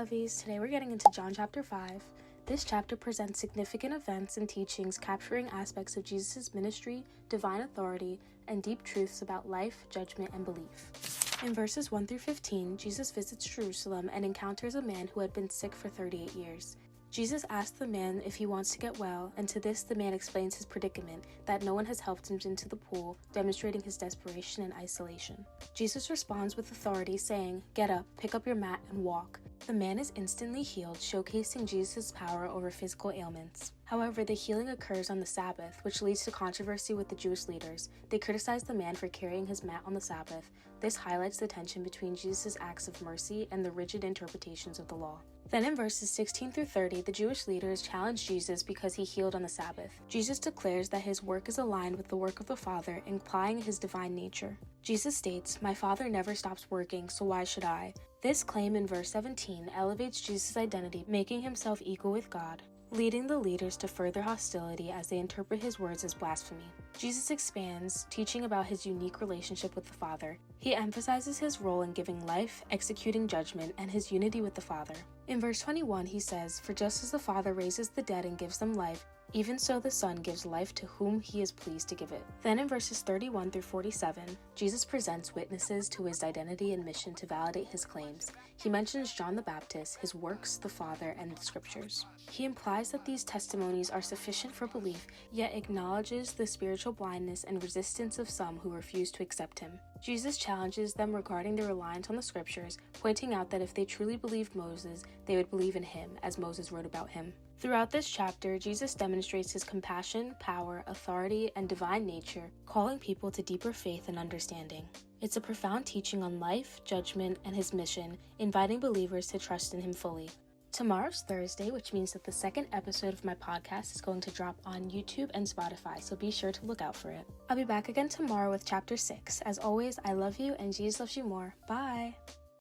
lovies, today we're getting into John chapter 5. This chapter presents significant events and teachings capturing aspects of Jesus' ministry, divine authority, and deep truths about life, judgment, and belief. In verses 1 through 15, Jesus visits Jerusalem and encounters a man who had been sick for 38 years. Jesus asks the man if he wants to get well, and to this the man explains his predicament, that no one has helped him into the pool, demonstrating his desperation and isolation. Jesus responds with authority, saying, "Get up, pick up your mat, and walk." The man is instantly healed, showcasing Jesus' power over physical ailments. However, the healing occurs on the Sabbath, which leads to controversy with the Jewish leaders. They criticize the man for carrying his mat on the Sabbath. This highlights the tension between Jesus' acts of mercy and the rigid interpretations of the law. Then in verses 16 through 30, the Jewish leaders challenge Jesus because he healed on the Sabbath. Jesus declares that his work is aligned with the work of the Father, implying his divine nature. Jesus states, "My Father never stops working, so why should I?" This claim in verse 17 elevates Jesus' identity, making himself equal with God, leading the leaders to further hostility as they interpret his words as blasphemy. Jesus expands, teaching about his unique relationship with the Father. He emphasizes his role in giving life, executing judgment, and his unity with the Father. In verse 21, he says, "For just as the Father raises the dead and gives them life, even so the Son gives life to whom he is pleased to give it." Then in verses 31 through 47, Jesus presents witnesses to his identity and mission to validate his claims. He mentions John the Baptist, his works, the Father, and the Scriptures. He implies that these testimonies are sufficient for belief, yet acknowledges the spiritual blindness and resistance of some who refuse to accept him. Jesus challenges them regarding their reliance on the Scriptures, pointing out that if they truly believed Moses, they would believe in him, as Moses wrote about him. Throughout this chapter, Jesus demonstrates his compassion, power, authority, and divine nature, calling people to deeper faith and understanding. It's a profound teaching on life, judgment, and his mission, inviting believers to trust in him fully. Tomorrow's Thursday, which means that the second episode of my podcast is going to drop on YouTube and Spotify, so be sure to look out for it. I'll be back again tomorrow with chapter 6. As always, I love you and Jesus loves you more. Bye!